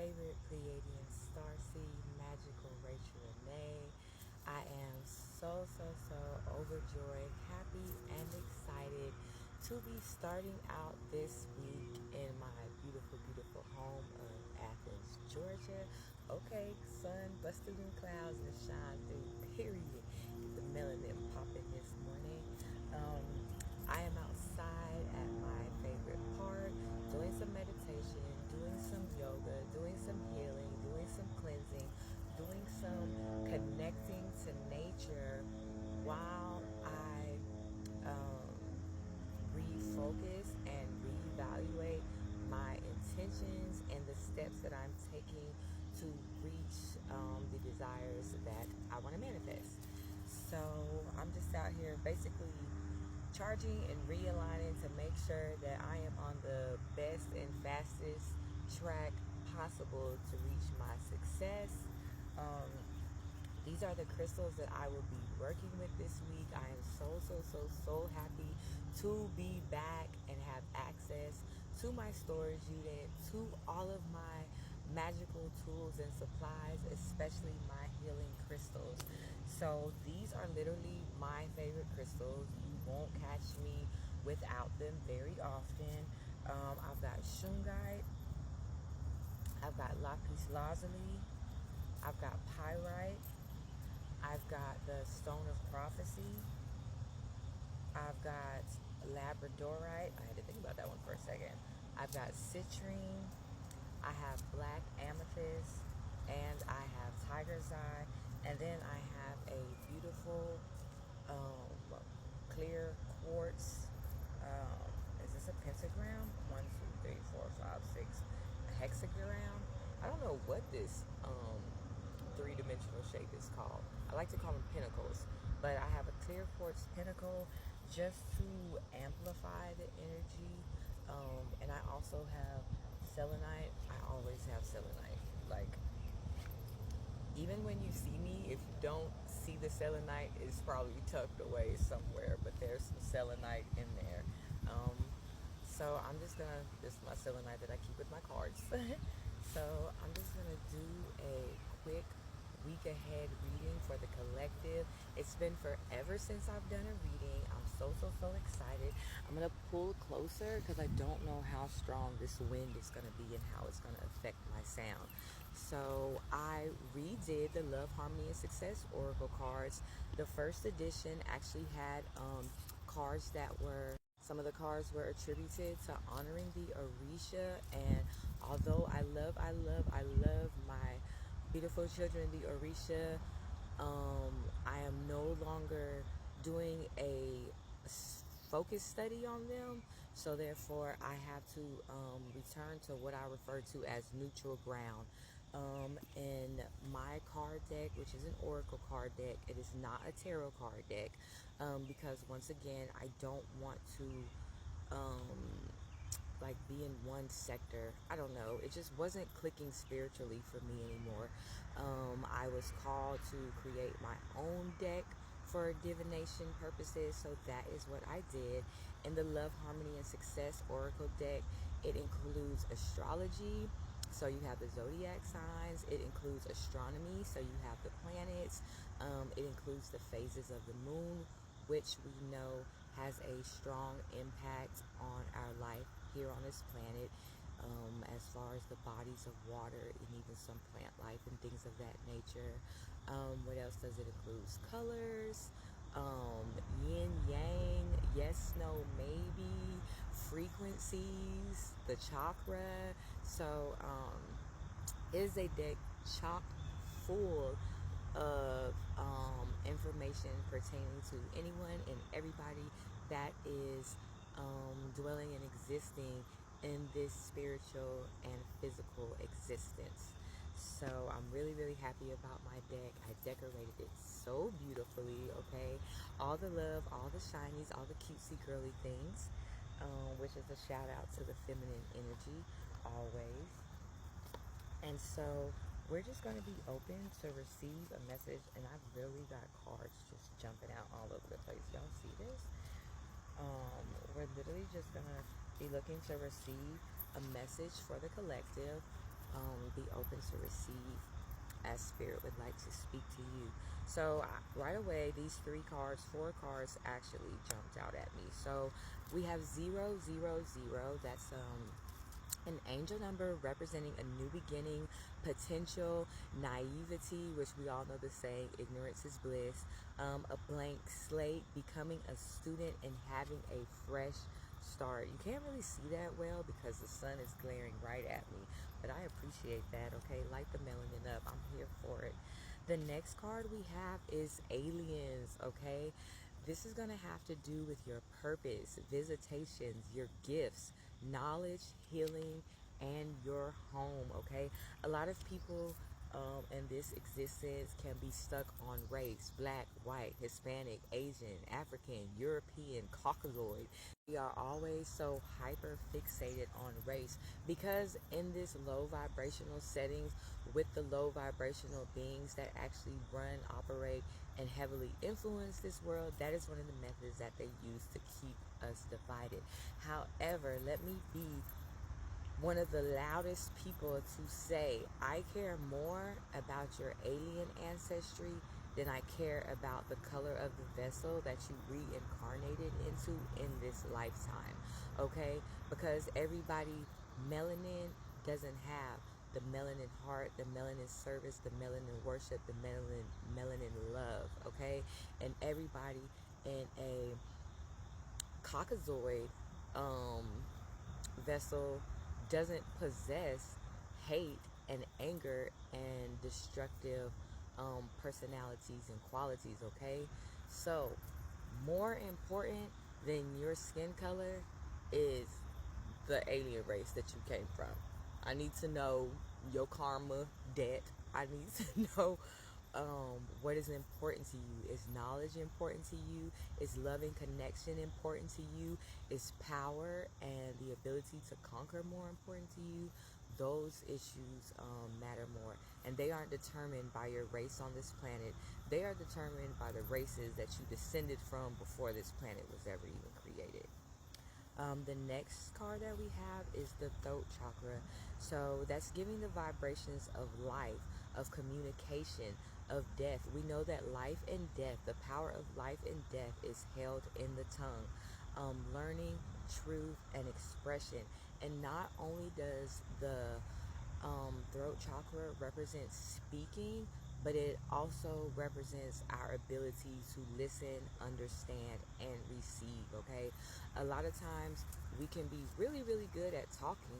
favorite Pleiadian starseed, magical Rachel Renee. I am so overjoyed, happy, and excited to be starting out this week in my beautiful home of Athens, Georgia. Okay, sun busted in clouds and shine through, period. Get the melanin popping this morning. Um, I am outside at my favorite park, doing some meditation, doing some yoga, doing some healing, doing some cleansing, doing some connecting to nature while I um, refocus and reevaluate my intentions and the steps that I'm taking to reach the desires that I want to manifest. So I'm just out here basically charging and realigning to make sure that I am on the best and fastest track possible to reach my success. Um, these are the crystals that I will be working with this week. I am so happy to be back and have access to my storage unit, to all of my magical tools and supplies, especially my healing crystals. So these are literally my favorite crystals. You won't catch me without them very often. I've got shungite, I've got lapis lazuli, I've got pyrite, I've got the Stone of Prophecy. I've got Labradorite. I had to think about that one for a second. I've got citrine. I have black amethyst. And I have tiger's eye. And then I have a beautiful clear quartz. Is this a pentagram? 1, 2, 3, 4, 5, 6. A hexagram. I don't know what this three-dimensional shape is called. I like to call them pinnacles, but I have a clear quartz pinnacle just to amplify the energy. And I also have selenite. I always have selenite. Like, even when you see me, if you don't see the selenite, it's probably tucked away somewhere, but there's some selenite in there. Um, so I'm just gonna, this is my selenite that I keep with my cards. So I'm just gonna do a quick week ahead reading for the collective. It's been forever since I've done a reading. I'm so excited. I'm gonna pull closer because I don't know how strong this wind is gonna be and how it's gonna affect my sound. So I redid the Love, Harmony, and Success Oracle cards. The first edition actually had cards that were, some of the cards were attributed to honoring the Orisha. And although I love my beautiful children, the Orisha, I am no longer doing a focus study on them. So therefore, I have to return to what I refer to as neutral ground. In my card deck, which is an oracle card deck, it is not a tarot card deck, because once again, I don't want to like be in one sector. I don't know. It just wasn't clicking spiritually for me anymore. I was called to create my own deck for divination purposes, so that is what I did. In the Love, Harmony, and Success Oracle deck, it includes astrology, so you have the zodiac signs. It includes astronomy, so you have the planets. It includes the phases of the moon, which we know has a strong impact on our life here on this planet, as far as the bodies of water and even some plant life and things of that nature. What else does it include? Colors, yin, yang, yes, no, maybe, frequencies, the chakra. So it is a deck chock full of information pertaining to anyone and everybody that is dwelling and existing in this spiritual and physical existence. So I'm really happy about my deck. I decorated it so beautifully, okay? All the love, all the shinies, all the cutesy girly things, which is a shout out to the feminine energy always. And so we're just going to be open to receive a message, and I've really got cards just jumping out all over the place. Y'all see this? We're literally just going to be looking to receive a message for the collective be open to receive as spirit would like to speak to you. So right away, these four cards actually jumped out at me. So we have 000. That's an angel number representing a new beginning, potential, naivety, which we all know the saying, ignorance is bliss, a blank slate, becoming a student and having a fresh start. You can't really see that well because the sun is glaring right at me, but I appreciate that, okay? Light the melanin up. I'm here for it. The next card we have is aliens, okay? This is going to have to do with your purpose, visitations, your gifts, knowledge, healing, and your home, okay? A lot of people in this existence can be stuck on race, black, white, Hispanic, Asian, African, European, Caucasoid. We are always so hyper fixated on race because in this low vibrational settings with the low vibrational beings that actually run, operate, and heavily influence this world, that is one of the methods that they use to keep us divided. However, let me be one of the loudest people to say, I care more about your alien ancestry than I care about the color of the vessel that you reincarnated into in this lifetime. Okay? Because everybody, melanin doesn't have the melanin heart, the melanin service, the melanin worship, the melanin love. Okay? And everybody in a Caucasoid vessel doesn't possess hate and anger and destructive personalities and qualities, okay? So, more important than your skin color is the alien race that you came from. I need to know your karma, debt. I need to know what is important to you. Is knowledge important to you? Is loving connection important to you? Is power and the ability to conquer more important to you? Those issues matter more. And they aren't determined by your race on this planet. They are determined by the races that you descended from before this planet was ever even created. The next card that we have is the throat chakra. So that's giving the vibrations of life, of communication, of death. We know that life and death, the power of life and death is held in the tongue. Learning, truth, and expression. And not only does the throat chakra represent speaking, but it also represents our ability to listen, understand, and receive, okay? A lot of times we can be really, really good at talking,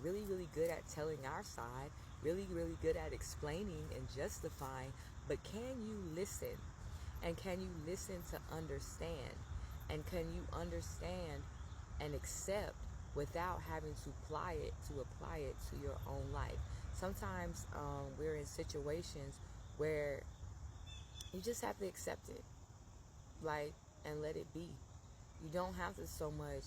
really, really good at telling our side, really, really good at explaining and justifying, but can you listen? And can you listen to understand? And can you understand and accept without having to apply it to your own life? Sometimes we're in situations where you just have to accept it, like, and let it be. You don't have to so much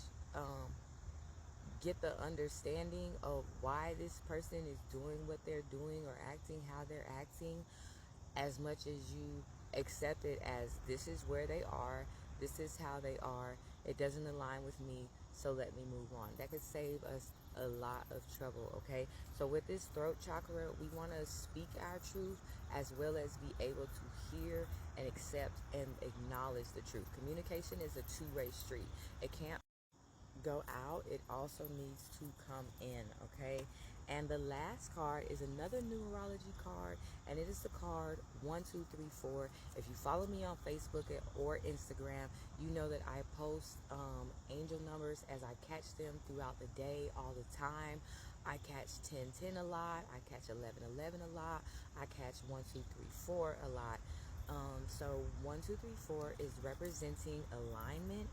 get the understanding of why this person is doing what they're doing or acting how they're acting, as much as you accept it as this is where they are, this is how they are, it doesn't align with me, so let me move on. That could save us a lot of trouble, okay? So with this throat chakra, we want to speak our truth as well as be able to hear and accept and acknowledge the truth. Communication is a two-way street. It can't go out, it also needs to come in, okay? And the last card is another numerology card, and it is the card 1234. If you follow me on Facebook or Instagram, you know that I post angel numbers as I catch them throughout the day all the time. I catch 1010 a lot, I catch 1111 a lot, I catch 1234 a lot. So 1234 is representing alignment,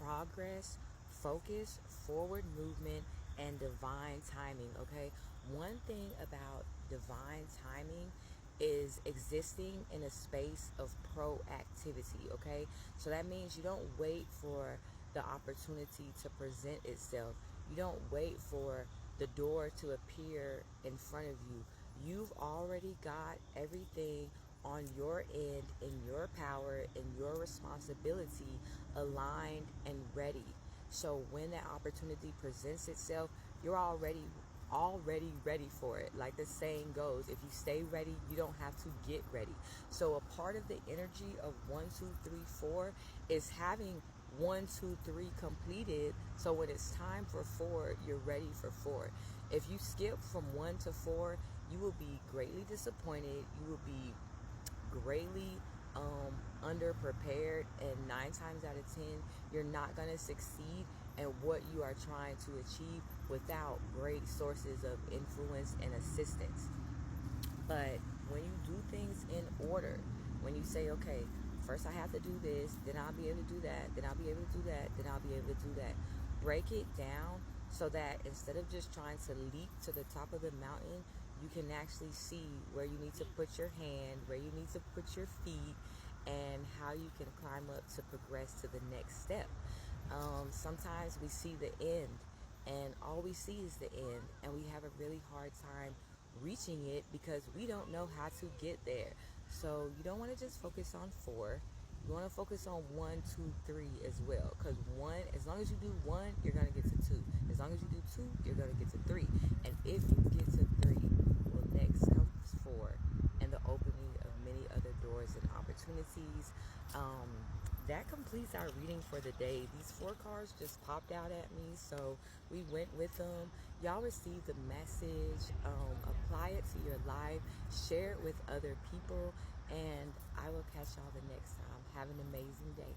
progress, focus, forward movement, and divine timing, okay? One thing about divine timing is existing in a space of proactivity, okay? So that means you don't wait for the opportunity to present itself. You don't wait for the door to appear in front of you. You've already got everything on your end, in your power, in your responsibility, aligned and ready. So when that opportunity presents itself, you're already already ready for it. Like the saying goes, if you stay ready, you don't have to get ready. So a part of the energy of 1, 2, 3, 4 is having 1, 2, 3 completed. So when it's time for 4, you're ready for 4. If you skip from 1 to 4, you will be greatly disappointed. You will be greatly underprepared, and 9 times out of 10, you're not going to succeed in what you are trying to achieve without great sources of influence and assistance. But when you do things in order, when you say, okay, first I have to do this, then I'll be able to do that, then I'll be able to do that, then I'll be able to do that. Break it down so that instead of just trying to leap to the top of the mountain, you can actually see where you need to put your hand, where you need to put your feet, and how you can climb up to progress to the next step. Sometimes we see the end, and all we see is the end, and we have a really hard time reaching it because we don't know how to get there. So you don't want to just focus on 4. You want to focus on 1, 2, 3 as well. Because as long as you do 1, you're going to get to 2. As long as you do 2, you're going to get to 3. And if you get to 3, well, next comes 4 and the opening of many other doors and opportunities. That completes our reading for the day. These 4 cards just popped out at me, so we went with them. Y'all received the message. Apply it to your life. Share it with other people. And I will catch y'all the next time. Have an amazing day.